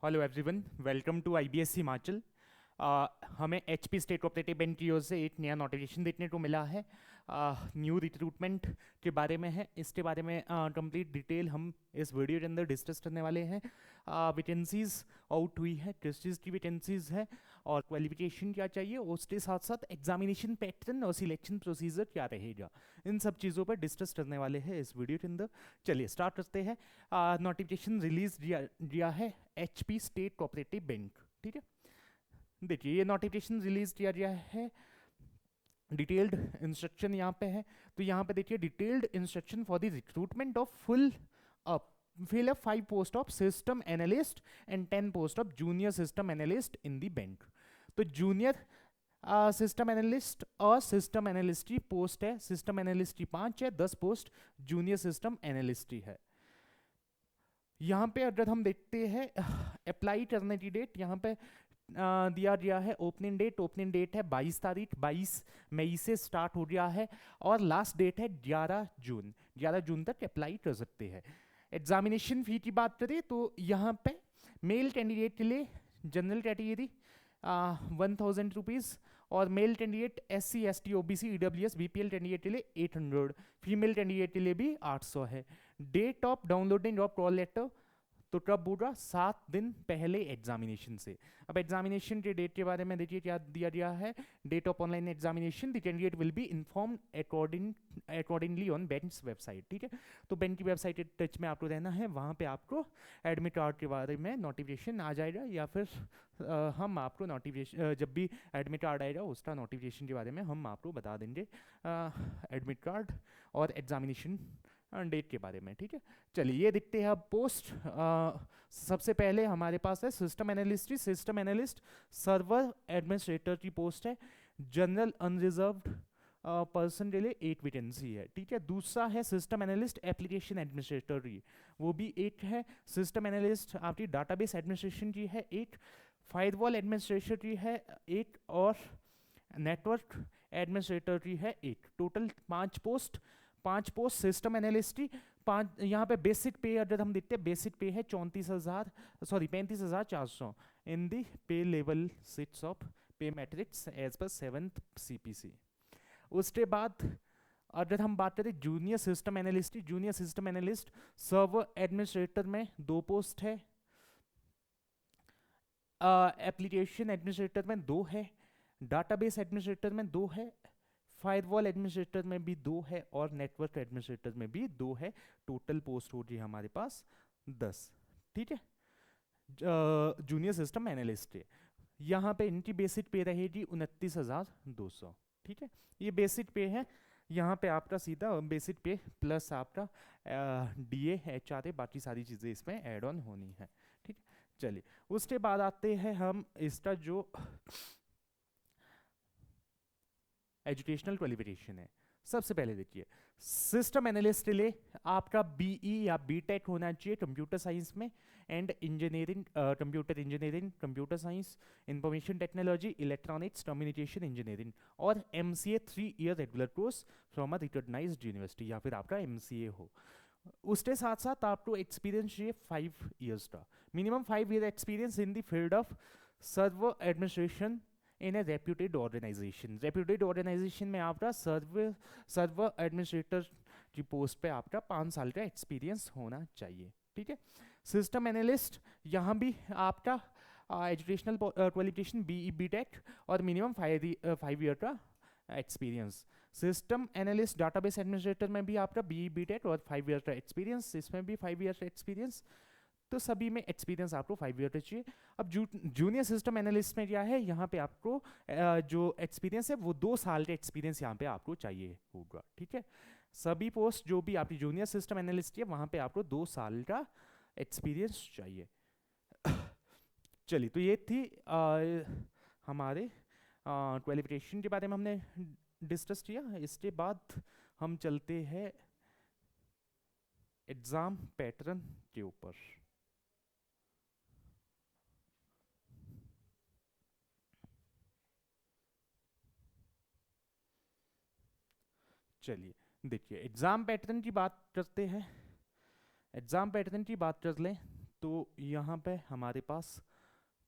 Hello everyone, welcome to IBS Himachal. हमें HP state cooperative bank की ओर से एक नया नोटिफिकेशन देखने को मिला है। न्यू रिक्रूटमेंट के बारे में है। इसके बारे में कंप्लीट डिटेल हम इस वीडियो के अंदर डिस्कस करने वाले हैं। वैकेंसीज आउट हुई है, किस चीज़ की वैकेंसीज है और क्वालिफिकेशन क्या चाहिए, उसके साथ साथ एग्जामिनेशन पैटर्न और सिलेक्शन प्रोसीजर क्या रहेगा, इन सब चीज़ों पर डिस्कस करने वाले हैं इस वीडियो के अंदर। चलिए स्टार्ट करते हैं। नोटिफिकेशन रिलीज किया है एचपी स्टेट कोऑपरेटिव बैंक। ठीक है, देखिए ये नोटिफिकेशन रिलीज किया गया है। डिटेल्ड इंस्ट्रक्शन यहाँ पे है। तो यहाँ पे देखिए detailed instruction for the recruitment of full up fill up 5 post of system analyst and 10 post of junior system analyst in the bank। तो जूनियर सिस्टम एनालिस्ट और सिस्टम एनालिस्ट की पोस्ट है। सिस्टम एनालिस्ट की 5 है, 10 post junior system analyst की है। यहाँ पे अगर हम देखते हैं अप्लाई करने की डेट यहाँ पे दिया गया है। ओपनिंग डेट है 22 तारीख, 22 मई से स्टार्ट हो गया है और लास्ट डेट है 11 जून। 11 जून तक अप्लाई कर सकते हैं। एग्जामिनेशन फी की बात करें तो यहाँ पे मेल कैंडिडेट के लिए जनरल कैटेगरी 1000 रुपीज़ और male candidate SC ST OBC EWS BPL candidate के लिए 800, फीमेल कैंडिडेट के लिए भी 800 है। Date of downloading of call letter तो कब होगा? 7 दिन पहले एग्जामिनेशन से। अब एग्जामिनेशन के डेट के बारे में देखिए क्या दिया गया है। Date of online examination the candidate will be inform accordingly on banks website. ठीक है, तो बैंक की वेबसाइट के टच में आपको रहना है, वहाँ पे आपको एडमिट कार्ड के बारे में नोटिफिकेशन आ जाएगा या फिर हम आपको नोटिफिकेशन जब भी एडमिट कार्ड आएगा उसका नोटिफिकेशन के बारे में हम आपको बता देंगे एडमिट कार्ड और एग्जामिनेशन डेट के बारे में। ठीक है, चलिए ये दिखते हैं अब पोस्ट। सबसे पहले हमारे पास है सिस्टम एनालिस्ट की। सिस्टम एनालिस्ट सर्वर एडमिनिस्ट्रेटर की पोस्ट है। जनरल अनरिजर्व्ड पर्सन के लिए 8 वैकेंसी है। ठीक है, दूसरा है सिस्टम एनालिस्ट एप्लीकेशन एडमिनिस्ट्रेटर की, वो भी 8 है। सिस्टम एनालिस्ट आपकी डाटाबेस एडमिनिस्ट्रेशन की है 8, फायरवॉल एडमिनिस्ट्रेटर की है 8 और नेटवर्क एडमिनिस्ट्रेटर की है 8। टोटल 5 पोस्ट सिस्टम एनालिस्ट की। 5 यहाँ पे बेसिक पे अगर हम देखते हैं, बेसिक पे है 35,400 in the pay level 6 of pay matrix as per 7th CPC। उसके बाद अगर हम बात करें जूनियर सिस्टम एनालिस्ट की, junior system analyst server administrator में 2 पोस्ट है, एप्लीकेशन एडमिनिस्ट्रेटर में 2 है, डाटाबेस एडमिनिस्ट्रेटर में 2 है, फायरवॉल एडमिनिस्ट्रेटर में भी 2 है और नेटवर्क एडमिनिस्ट्रेटर में भी 2 है। टोटल पोस्ट हो रही है हमारे पास 10। ठीक है, जूनियर सिस्टम एनालिस्ट है। यहाँ पे इनकी बेसिक पे रहेगी 29,200। ठीक है, ये बेसिक पे है। यहाँ पे आपका सीधा बेसिक पे प्लस आपका DA HRA बाकी सारी चीज़ें इसमें ऐड ऑन होनी है। ठीक है, चलिए उसके बाद आते हैं हम इसका जो एजुकेशनल क्वालिफिकेशन है। सबसे पहले देखिए सिस्टम एनालिस्ट के लिए आपका BE या BTech होना चाहिए कंप्यूटर साइंस में and engineering, computer engineering, computer science, information technology, electronics, communication engineering और MCA 3 year regular course from a recognised university या फिर आपका MCA हो। उसके साथ साथ आपको एक्सपीरियंस चाहिए 5 ईयर्स का, minimum 5 year experience in the field of server administration in a reputed organisation. Reputed organisation में आपका सर्वर एडमिनिस्ट्रेटर की पोस्ट पे आपका 5 साल का एक्सपीरियंस होना चाहिए। ठीक है, सिस्टम एनालिस्ट यहाँ भी आपका एजुकेशनल क्वालिफिकेशन BE BTech और मिनिमम 5 ईयर का experience. System analyst database administrator में भी आपका BE BTech और 5 ईयर का एक्सपीरियंस, इसमें भी 5 ईयर का एक्सपीरियंस। तो सभी में एक्सपीरियंस आपको 5 ईयर चाहिए। अब जूनियर सिस्टम एनालिस्ट में क्या है, यहाँ पे आपको जो एक्सपीरियंस है वो 2 साल का एक्सपीरियंस यहाँ पे आपको चाहिए होगा। ठीक है, सभी पोस्ट जो भी आपकी जूनियर सिस्टम एनालिस्ट है वहाँ पे आपको 2 साल का एक्सपीरियंस चाहिए। चलिए, तो ये थी हमारे क्वालिफिकेशन के बारे में हमने डिस्कस किया। इसके बाद हम चलते हैं एग्जाम पैटर्न के ऊपर। चलिए देखिए एग्जाम पैटर्न की बात करते हैं। एग्जाम पैटर्न की बात कर लें तो यहाँ पे हमारे पास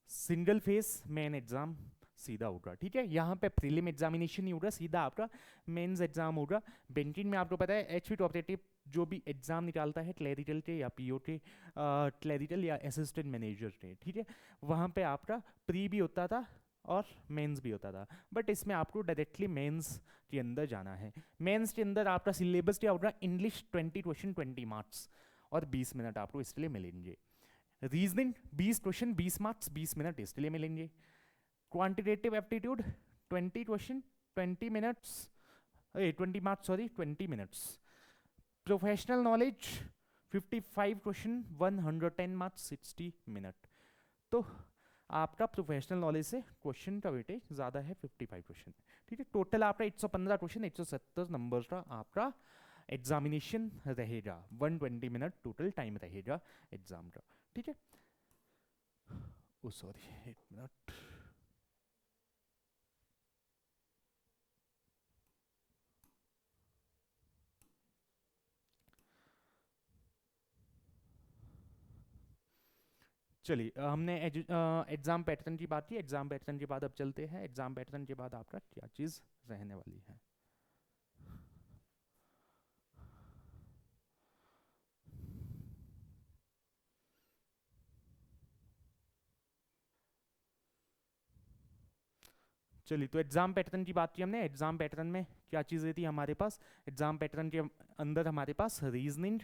सिंगल फेस मेन एग्जाम सीधा होगा, ठीक है। यहाँ पे प्रीलिम एग्जामिनेशन नहीं होगा, सीधा आपका मेंस एग्जाम होगा। बेंटिन में आपको पता है एचपी टॉपरेटिव जो भी एग्जाम निकालता है क्लैरिकल के या पीओ के, क्लैरिकल या असिस्टेंट मैनेजर के, ठीक है, वहाँ पे आपका प्री भी होता था और मेंस भी होता था। बट इसमें आपको डायरेक्टली मेंस के अंदर जाना है। मेंस के अंदर आपका सिलेबस क्या होगा, इंग्लिश 20 क्वेश्चन 20 मार्क्स और 20 मिनट आपको इसके लिए मिलेंगे। रीजनिंग 20 क्वेश्चन 20 मार्क्स 20 मिनट इसके लिए मिलेंगे। Quantitative aptitude 20 question 20 minutes 20 marks sorry 20 minutes. Professional knowledge 55 question 110 marks 60 minute. तो आपका प्रोफेशनल नॉलेज से क्वेश्चन का वेटेज ज़्यादा है, 55 क्वेश्चन, ठीक है। टोटल आपका 115 क्वेश्चन 170 नंबर का आपका एग्जामिनेशन रहेगा, 120 मिनट टोटल टाइम रहेगा एग्जाम का, ठीक है। ओ सॉरी 1 मिनट। चलिए हमने एग्जाम पैटर्न की बात की। एग्जाम पैटर्न के बाद अब चलते हैं एग्जाम पैटर्न के बाद आपका क्या चीज़ रहने वाली है। चलिए तो एग्जाम पैटर्न की बात की हमने। एग्जाम पैटर्न में क्या चीज़ें थी हमारे पास, एग्जाम पैटर्न के अंदर हमारे पास रीजनिंग,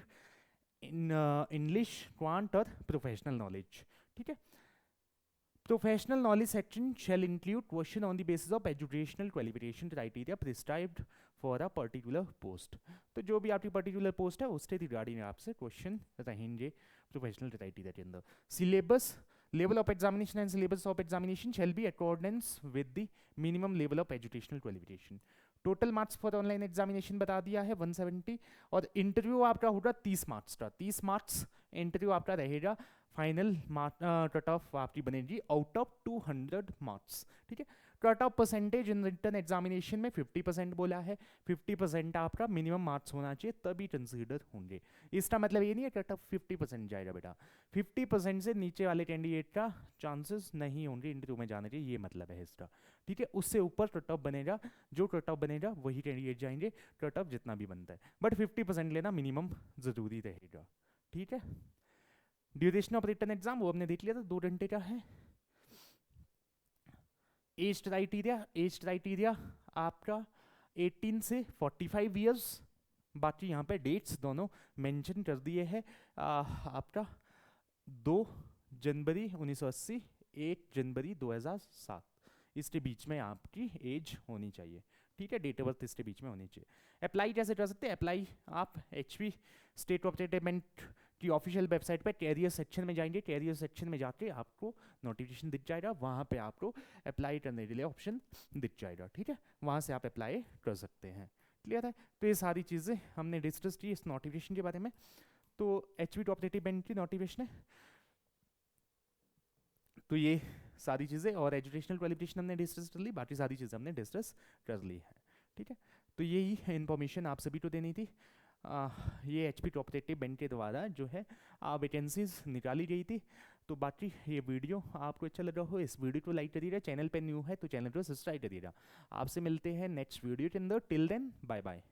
इंग्लिश, क्वांट और प्रोफेशनल नॉलेज, ठीक है। Professional knowledge section shall include question on the basis of educational qualification criteria prescribed for a particular post। तो जो भी आपकी पर्टिकुलर पोस्ट है उसके रिगार्डिंग आपसे क्वेश्चन रहेंगे प्रोफेशनल क्राइटेरिया के अंदर। Syllabus, level of examination and syllabus of examination shall be accordance with the minimum level of educational qualification। Total marks for online examination बता दिया है 170 और इंटरव्यू आपका होगा 30 मार्क्स का। 30 मार्क्स इंटरव्यू आपका रहेगा। फाइनल कट ऑफ आपकी बनेगी आउट ऑफ 200 मार्क्स, ठीक है। Cut off percentage in written examination में 50% बोला है। 50% आपका मिनिमम मार्क्स होना चाहिए तभी कंसीडर होंगे। इसका मतलब ये नहीं है कट ऑफ 50% जाएगा बेटा, 50% से नीचे वाले कैंडिडेट का चांसेस नहीं होंगे इंटरव्यू में जाने के, ये मतलब है इसका, ठीक है। उससे ऊपर कट ऑफ बनेगा, जो कट ऑफ बनेगा वही कैंडिडेट जाएंगे, कट ऑफ जितना भी बनता है। बट 50% लेना मिनिमम जरूरी रहेगा, ठीक है। ड्यूरेशन ऑफ रिटन एग्जाम वो हमने देख लिया था, 2 घंटे का है। एज क्राइटेरिया, एज क्राइटेरिया आपका 18 से 45 ईयर्स। बाकी यहाँ पे डेट्स दोनों मेंशन कर दिए हैं। आपका 2 जनवरी 1980, 1 जनवरी 2007, इसके बीच में आपकी एज होनी चाहिए, ठीक है। डेट ऑफ बर्थ इसके बीच में होनी चाहिए। अप्लाई कैसे कर सकते हैं, अप्लाई आप एचपी स्टेट कॉपरेटिव की ऑफिशियल वेबसाइट पे कैरियर सेक्शन में जाएंगे। कैरियर सेक्शन में जाके आपको नोटिफिकेशन दिख जाएगा, वहाँ पे आपको अप्लाई करने के लिए ऑप्शन दिख जाएगा, ठीक है। वहाँ से आप अप्लाई कर सकते हैं, क्लियर है। तो ये सारी चीज़ें हमने डिस्कस की इस नोटिफिकेशन के बारे में। तो एचपी कॉपरेटिव बैंक की नोटिफिकेशन है, तो ये सारी चीज़ें और एजुकेशनल क्वालिफिकेशन हमने डिस्कस कर ली, बाकी सारी चीज़ें हमने डिस्कस कर ली है, ठीक है। तो यही इन्फॉर्मेशन आप सभी को देनी थी। ये एचपी कॉपरेटिव बैंक के द्वारा जो है वैकेंसीज निकाली गई थी। तो बाकी ये वीडियो आपको अच्छा लगा हो, इस वीडियो को लाइक करिएगा, चैनल पे न्यू है तो चैनल को सब्सक्राइब करिएगा। आपसे मिलते हैं नेक्स्ट वीडियो के अंदर। Till then bye bye.